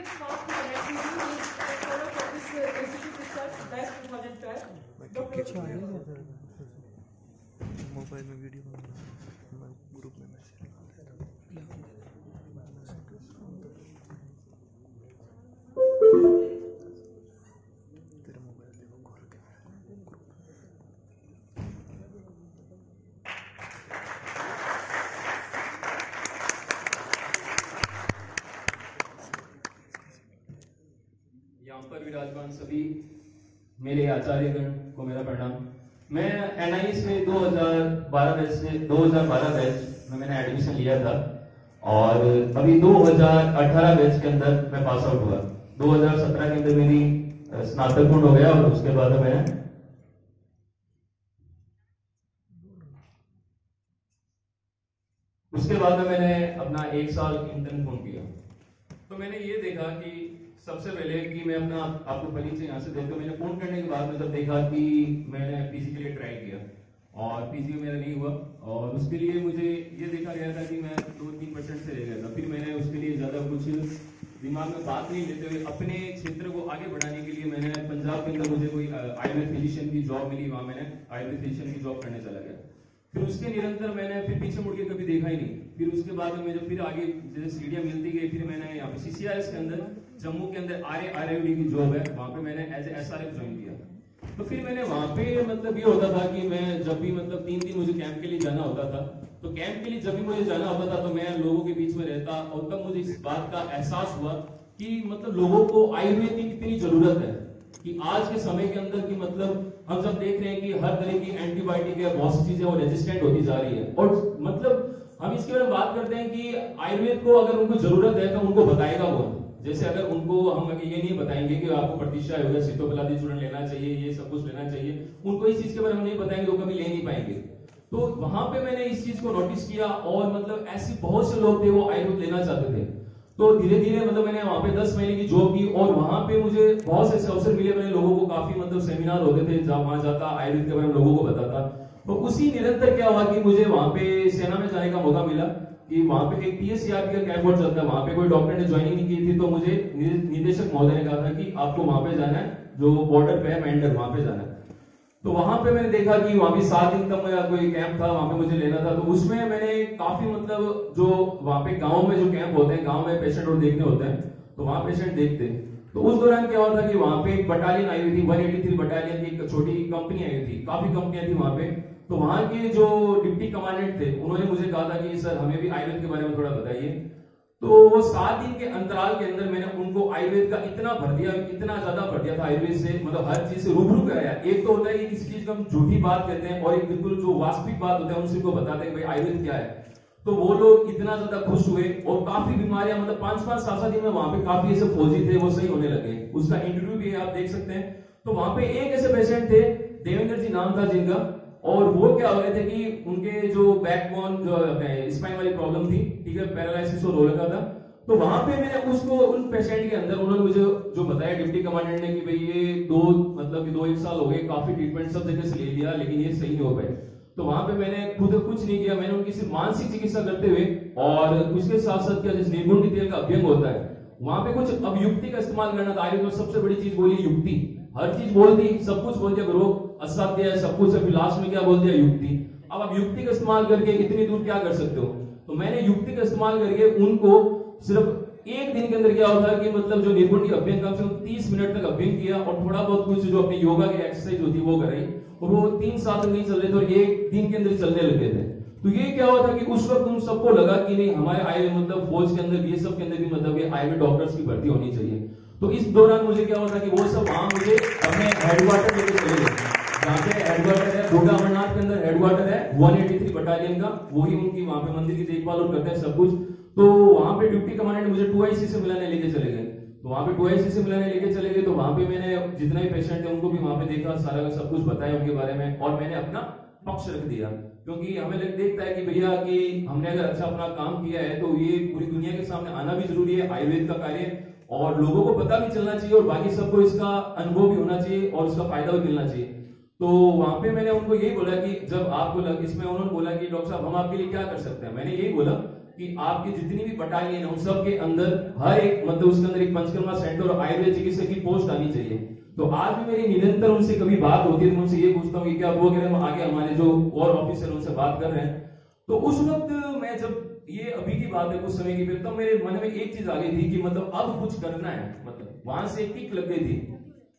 just ask you the next meeting is the follow for this institute itself, best 2012. Mobile में video मैं group में message तेरा mobile देखो खोल के यहाँ पर विराजमान सभी मेरे आचार्यगण को मेरा प्रणाम। मैं एनआईएस में 2012 बैच में मैंने एडमिशन लिया था और अभी 2018 बैच के अंदर मैं पास आउट हुआ। 2017 के अंदर मेरी स्नातक पूर्ण हो गया और उसके बाद मैंने अपना 1 साल इंटर्न पूर्ण किया। तो मैंने ये देखा कि सबसे पहले कि मैं अपना आपको परिचय यहाँ से देखता हूँ। मैंने पूर्ण करने के बाद में जब देखा कि मैंने पीजी के लिए ट्राई किया और पीजी मेरा नहीं हुआ और उसके लिए मुझे ये देखा गया था कि मैं 2-3% से रह गया था। फिर मैंने उसके लिए ज्यादा कुछ दिमाग में बात नहीं लेते हुए अपने क्षेत्र को आगे बढ़ाने के लिए मैंने पंजाब के अंदर मुझे कोई आयुर्वेद फिजिशियन की जॉब मिली, वहां मैंने आयुर्वेद फिजिशियन की जॉब करने चला गया। फिर उसके निरंतर मैंने फिर पीछे मुड़ के कभी देखा ही नहीं। फिर उसके बाद में जब फिर आगे जैसे सीढ़ियां मिलती गई, फिर मैंने यहाँ पे सीसीआरएस के अंदर जम्मू के अंदर आरआईडी की जॉब है, वहां पे मैंने एज एसआरएफ ज्वाइन किया। तो फिर मैंने वहां पे मतलब ये होता था कि मैं जब भी मतलब 3 दिन मुझे कैंप के लिए जाना होता था, तो कैंप के लिए जब भी मुझे जाना होता था तो मैं लोगों के बीच में रहता और तब मुझे इस बात का एहसास हुआ कि मतलब लोगों को आयुर्वेद की कितनी जरूरत है। कि आज के समय के अंदर की मतलब हम सब देख रहे हैं कि हर तरह की एंटीबायोटिक है, बहुत सी चीजें वो रेजिस्टेंट होती जा रही है और मतलब हम इसके बारे में बात करते हैं कि आयुर्वेद को अगर उनको जरूरत है तो उनको बताएगा कौन। जैसे अगर उनको हम ये नहीं बताएंगे कि आपको प्रतिष्ठा हो गया, सीतोपलादी चूर्ण लेना चाहिए, ये सब कुछ लेना चाहिए, उनको इस चीज के बारे में नहीं बताएंगे, वो कभी ले नहीं पाएंगे। तो वहां पे मैंने इस चीज को नोटिस किया और मतलब ऐसे बहुत से लोग थे वो आयुर्वेद लेना चाहते थे। तो धीरे धीरे मतलब मैंने वहां पे 10 महीने की जॉब की और वहां पे मुझे बहुत से ऐसे अवसर मिले। मैंने लोगों को काफी मतलब सेमिनार होते थे जहां वहां जाता आयुर्वेद के बारे में लोगों को बताता। तो उसी निरंतर क्या हुआ कि मुझे वहां पे सेना में जाने का मौका मिला कि वहां पे एक पीएससीआरपी का कैंप चलता है, वहां पे कोई डॉक्टर ने ज्वाइनिंग नहीं की थी। तो मुझे निदेशक महोदय ने कहा था कि आपको वहां पे जाना है, जो बॉर्डर पे है मैंडर, वहां पे जाना है। तो वहां पे मैंने देखा कि वहां भी 7 दिन का मेरा कोई कैंप था, वहां पे मुझे लेना था। तो उसमें मैंने काफी मतलब जो वहां पे गांव में जो कैंप होते हैं, गांव में पेशेंट और देखने होते हैं, तो वहां पेशेंट देखते हैं। तो उस दौरान क्या हुआ था कि वहां पे एक बटालियन आई हुई थी, 183 बटालियन की एक छोटी कंपनी आई हुई थी, काफी कंपनियां थी वहां पे। तो वहां के जो डिप्टी कमांडेंट थे उन्होंने मुझे कहा था कि सर हमें भी आयुर्वेद के बारे में थोड़ा बताइए। तो वो 7 दिन के अंतराल के अंदर मैंने उनको आयुर्वेद का इतना भर दिया, इतना ज्यादा भर दिया था आयुर्वेद से, मतलब हर चीज से रूबरू कराया। एक तो होता है कि किसी चीज को हम झूठी बात कहते हैं और एक बिल्कुल जो वास्तविक बात होता है उनसे को बताते हैं भाई आयुर्वेद क्या है। तो वो लोग इतना ज्यादा खुश हुए और काफी बीमारियां मतलब 5-5 7 दिन में वहां पे काफी ऐसे फौजी थे वो सही होने लगे। उसका इंटरव्यू भी आप देख सकते हैं। तो वहां पे एक ऐसे पेशेंट थे, देवेंद्र जी नाम था जिनका, और वो क्या हो रहे थे कि उनके जो बैकबोन जो स्पाइन वाली प्रॉब्लम थी, ठीक है, पैरालिसिस हो रखा था। तो वहां पे मैंने उसको उन पेशेंट के अंदर उन्होंने मुझे जो बताया डिप्टी कमांडेंट ने कि भाई ये 2-1 साल हो गए, काफी ट्रीटमेंट सब जगह से ले लिया लेकिन ये सही नहीं हो पाए। तो वहां पे मैंने खुद कुछ नहीं किया, मैंने उनकी सिर्फ मानसिक चिकित्सा करते हुए और उसके साथ साथ क्या जैसे निर्गुण तेल का अभ्यंग होता है, वहां पे कुछ अब युक्ति का इस्तेमाल करना था। आयुर्वेद में सबसे बड़ी चीज बोली युक्ति, हर चीज बोल दी, सब कुछ बोल दिया, रोग असाध्य है सब कुछ है, फिर लास्ट में क्या बोल दिया युक्ति। अब आप युक्ति का इस्तेमाल करके इतनी दूर क्या कर सकते हो। तो मैंने युक्ति का इस्तेमाल करके उनको सिर्फ 1 दिन के अंदर क्या होता है कि मतलब जो निर्गुण की अभ्यंग कम से कम 30 मिनट तक अभ्यंग किया और थोड़ा बहुत कुछ जो अपनी योगा की एक्सरसाइज होती है वो कराई और वो 3 साल तक नहीं चल रहे थे और 1 दिन के अंदर चलने लगे थे। तो ये क्या हुआ था कि उस वक्त उन सबको लगा कि नहीं हमारे आयुर्वेद मतलब फौज के अंदर ये सब के अंदर भी मतलब ये आयुर्वेद डॉक्टर्स की भर्ती होनी चाहिए। तो इस दौरान मुझे क्या हुआ था कि वो सब वहां मुझे अपने हेडक्वार्टर लेके चले गए, जहाँ पे हेडक्वार्टर है गोगा अमरनाथ के अंदर हेडक्वार्टर है 183 बटालियन का, वही उनकी वहां पे मंदिर की देखभाल और करते हैं सब कुछ। तो वहां पे डिप्टी कमांडेंट मुझे 2IC से मिलाने लेके चले गए। तो वहां पे 2IC से मिलाने लेके चले गए। तो वहां पे मैंने जितने भी पेशेंट थे उनको भी वहां पे देखा, सारा सब कुछ बताया उनके बारे में और मैंने अपना पक्ष रख दिया, क्योंकि हमें देखता है कि भैया कि हमने अगर अच्छा अपना काम किया है तो ये पूरी दुनिया के सामने आना भी जरूरी है आयुर्वेद का कार्य, और लोगों को पता भी चलना चाहिए और बाकी सबको इसका अनुभव भी होना चाहिए और इसका फायदा भी मिलना चाहिए। तो वहां पे मैंने उनको यही बोला कि जब आपको इसमें उन्होंने बोला कि डॉक्टर साहब हम आपके लिए क्या कर सकते हैं, मैंने यही बोला कि आपके जितनी भी बटालियन है उन सब के अंदर हर एक मतलब उसके अंदर एक पंचकर्मा सेंटर और आयुर्वेद चिकित्सक की पोस्ट आनी चाहिए। तो आज भी मेरी निरंतर उनसे कभी बात होती है तो उनसे ये पूछता हूँ कि क्या वो कह रहे हैं आगे हमारे जो और ऑफिसर उनसे बात कर रहे हैं। तो उस वक्त मैं जब ये अभी की बात है कुछ समय की, फिर तब मेरे मन में एक चीज आ गई थी कि मतलब अब कुछ करना है, मतलब वहां से एक टिक लग गई थी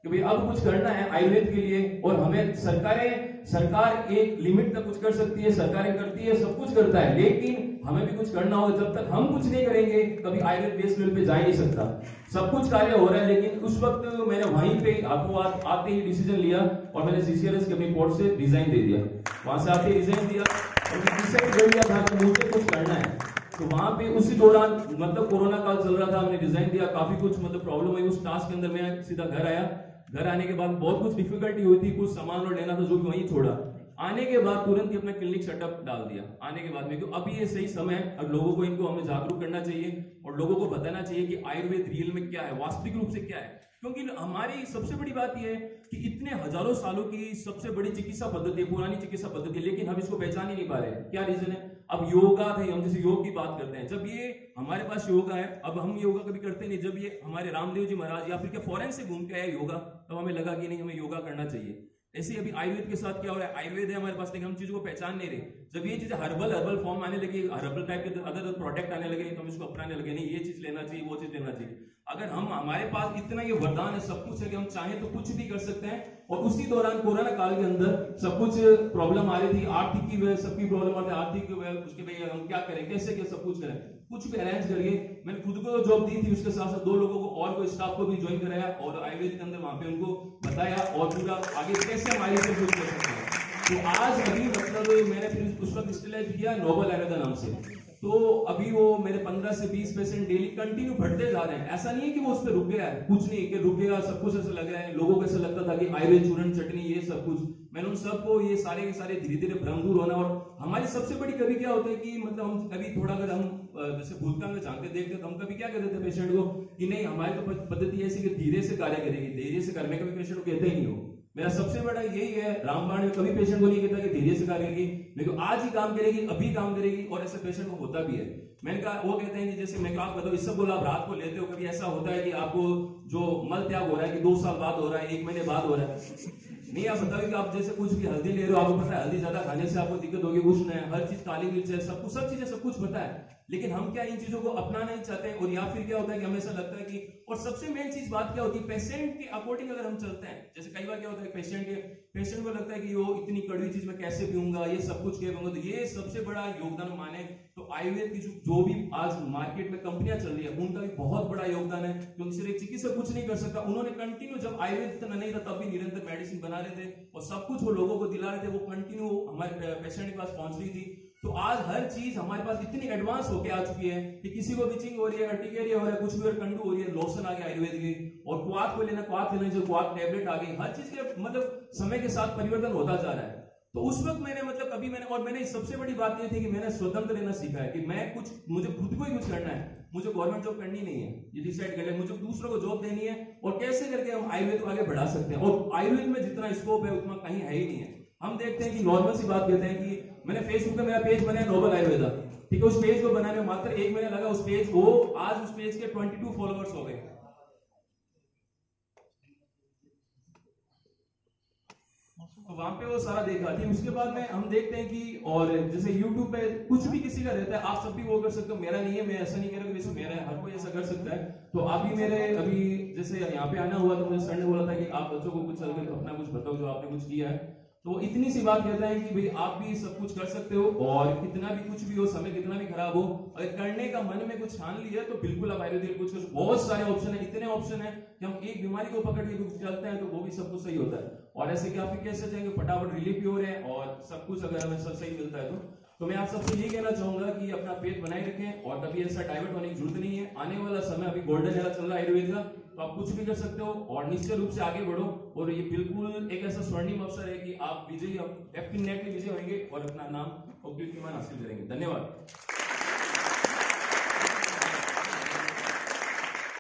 कि भाई अब कुछ करना है आयुर्वेद के लिए। और हमें सरकार एक लिमिट तक कुछ कर सकती है, सरकारें करती है, सब कुछ करता है, लेकिन हमें भी कुछ करना होगा। जब तक हम कुछ नहीं करेंगे कभी आयुर्वेद बेस लेवल पे जा ही नहीं सकता। सब कुछ कार्य हो रहा है, लेकिन उस वक्त मैंने वहीं पे आपको आते ही डिसीजन लिया और मैंने सीसीआरएस के अपनी पोस्ट से रिजाइन दे दिया। वहां से आते रिजाइन दिया और डिसाइड था कि मुझे कुछ करना है। तो वहां पे उसी दौरान मतलब कोरोना काल चल रहा था, मैंने रिजाइन दिया, काफी कुछ मतलब प्रॉब्लम हुई उस टास्क के अंदर। मैं सीधा घर आया, घर आने के बाद बहुत कुछ डिफिकल्टी हुई थी, कुछ सामान और लेना था जो भी वहीं छोड़ा। आने के बाद तुरंत ही अपना क्लिनिक सेटअप डाल दिया। आने के बाद में क्यों अभी ये सही समय है और लोगों को इनको हमें जागरूक करना चाहिए और लोगों को बताना चाहिए कि आयुर्वेद रियल में क्या है, वास्तविक रूप से क्या है। क्योंकि हमारी सबसे बड़ी बात यह है कि इतने हजारों सालों की सबसे बड़ी चिकित्सा पद्धति, पुरानी चिकित्सा पद्धति, लेकिन हम इसको पहचान ही नहीं पा रहे। क्या रीजन है? अब योगा थे, हम जैसे योग की बात करते हैं, जब ये हमारे पास योगा है, अब हम योगा कभी करते नहीं। जब ये हमारे रामदेव जी महाराज या फिर क्या फॉरेन से घूम के आए योगा, तब हमें लगा कि नहीं हमें योगा करना चाहिए। ऐसे अभी आयुर्वेद के साथ क्या हो रहा है, आयुर्वेद है हमारे पास लेकिन हम चीजों को पहचान नहीं रहे। जब ये चीजें हर्बल फॉर्म आने लगी, हर्बल टाइप के अदर प्रोडक्ट आने लगे, तो हम इसको अपनाने लगे, नहीं ये चीज लेना चाहिए, वो चीज लेना चाहिए। अगर हमारे पास इतना ये वरदान है, सब कुछ है कि हम चाहें तो कुछ भी कर सकते हैं। और उसी दौरान कोरोना काल के अंदर सब कुछ प्रॉब्लम आ रही थी, आर्थिक की वजह, सबकी प्रॉब्लम आती है, आर्थिक की वजह, उसके भाई हम क्या करें, कैसे क्या सब कुछ करें, कुछ भी अरेंज करिए। मैंने खुद को जॉब दी थी, उसके साथ साथ 2 लोगों को और को स्टाफ को भी ज्वाइन कराया और आयुर्वेद के अंदर वहां पे उनको बताया और पूरा आगे कैसे हम आयुर्वेद से कुछ कर सकते हैं। तो आज अभी मतलब मैंने फिर उस वक्त स्टेलाइज किया नोबल आयुर्वेदा नाम से। तो अभी वो मेरे 15 से 20 पेशेंट डेली कंटिन्यू बढ़ते जा रहे हैं। ऐसा नहीं है कि वो उस पर रुक गया है, कुछ नहीं कि रुक गया, सब कुछ ऐसा लग रहा है। लोगों को ऐसा लगता था कि आयुर्वेद चूर्ण चटनी ये सब कुछ, मैंने उन सबको ये सारे के सारे धीरे धीरे भ्रम दूर होना। और हमारी सबसे बड़ी कभी क्या होता है कि मतलब हम कभी थोड़ा अगर हम जैसे भूतकाल में झांकते देखते तो हम कभी क्या कहते थे पेशेंट को कि नहीं हमारी तो पद्धति ऐसी कि धीरे से कार्य करेगी, धीरे से कर। मैं कभी पेशेंट को कहते ही नहीं हो। मेरा सबसे बड़ा यही है, रामबाण में कभी पेशेंट को नहीं कहता कि धीरे से कार्य करेगी, लेकिन आज ही काम करेगी, अभी काम करेगी। और ऐसे पेशेंट को होता भी है। मैंने कहा वो कहते हैं कि जैसे मैं कहा आप बताओ, इससे बोला आप रात को लेते हो, कभी ऐसा होता है कि आपको जो मल त्याग हो रहा है कि 2 साल बाद हो रहा है, 1 महीने बाद हो रहा है? नहीं। आप बताओ कि आप जैसे कुछ भी हल्दी ले रहे हो, आपको पता है हल्दी ज्यादा खाने से आपको दिक्कत होगी, उष्ण है, हर चीज काली मिर्च है, सब चीजें सब कुछ पता है, लेकिन हम क्या इन चीजों को अपनाना नहीं चाहते हैं। और या फिर क्या होता है कि हमें ऐसा लगता है कि, और सबसे मेन चीज बात क्या होती है, पेशेंट के अकॉर्डिंग अगर हम चलते हैं, जैसे कई बार क्या होता है पेशेंट को लगता है कि वो इतनी कड़वी चीज में कैसे पीऊंगा, ये सब कुछ पीऊंगा, तो ये सबसे बड़ा योगदान माने तो आयुर्वेद की जो भी आज मार्केट में कंपनियां चल रही है उनका भी बहुत बड़ा योगदान है। क्योंकि सिर्फ एक चिकित्सक कुछ नहीं कर सकता, उन्होंने कंटिन्यू, जब आयुर्वेद इतना नहीं था तब भी निरंतर मेडिसिन बना रहे थे और सब कुछ वो लोगों को दिला रहे थे, वो कंटिन्यू हमारे पेशेंट के पास पहुंच रही थी। तो आज हर चीज हमारे पास इतनी एडवांस होके आ चुकी है कि किसी को विचिंग हो रही है, अर्टिकेरिया हो रहा है, कुछ भी और कंडू हो रही है, लोशन आ गया आयुर्वेद की, और क्वाथ को लेना क्वाथ लेना, जो क्वाथ टैबलेट आ गई, हर चीज के मतलब समय के साथ परिवर्तन होता जा रहा है। तो उस वक्त मैंने मतलब कभी मैंने सबसे बड़ी बात ये थी कि मैंने स्वतंत्र रहना सीखा है कि मैं मुझे खुद को ही कुछ करना है, मुझे गवर्नमेंट जॉब करनी नहीं है, ये डिसाइड कर ले, मुझे दूसरों को जॉब देनी है और कैसे करके हम आयुर्वेद को आगे बढ़ा सकते हैं। और आयुर्वेद में जितना स्कोप है उतना कहीं है ही नहीं है। हम देखते हैं कि नॉर्मल सी बात कहते हैं कि मैंने फेसबुक पे मेरा पेज बनाया नोबल आयुर्वेदा, ठीक है, उस पेज को बनाने में मात्र 1 महीना लगा, उस पेज को आज उस पेज के 22 फॉलोअर्स हो गए। तो वहां पे वो सारा देखा थी। उसके बाद में हम देखते हैं कि और जैसे YouTube पे कुछ भी किसी का रहता है, आप सब भी वो कर सकते हो, मेरा नहीं है, मैं ऐसा नहीं कह रहा कि मेरा है, हर कोई ऐसा कर सकता है। तो अभी जैसे यहाँ पे आना हुआ तो मुझे सर ने बोला था कि आप बच्चों को कुछ अपना कुछ बताओ जो आपने कुछ किया है। तो इतनी सी बात कहता है कि भाई आप भी सब कुछ कर सकते हो और कितना भी कुछ भी हो, समय कितना भी खराब हो, अगर करने का मन में कुछ ठान लिया तो बिल्कुल आप आयुर्वेद कुछ कर। बहुत सारे ऑप्शन है, इतने ऑप्शन है कि हम एक बीमारी को पकड़ के कुछ चलते हैं तो वो भी सब कुछ सही होता है। और ऐसे कि आप कैसे जाएंगे, फटाफट रिलीफ भी हो रहे हैं और सब कुछ अगर हमें सब सही मिलता है तो मैं आप सबसे यही कहना चाहूंगा कि अपना पेट बनाए रखें और कभी ऐसा डाइवर्ट होने की जरूरत नहीं है। आने वाला समय अभी गोल्डन एरा चल रहा है आयुर्वेद का, तो आप कुछ भी कर सकते हो और निश्चित रूप से आगे बढ़ो। और ये बिल्कुल एक ऐसा स्वर्णिम अवसर है कि आप विजयी, डेफिनेटली विजय होंगे और अपना नाम और कीर्तिमान हासिल करेंगे। धन्यवाद।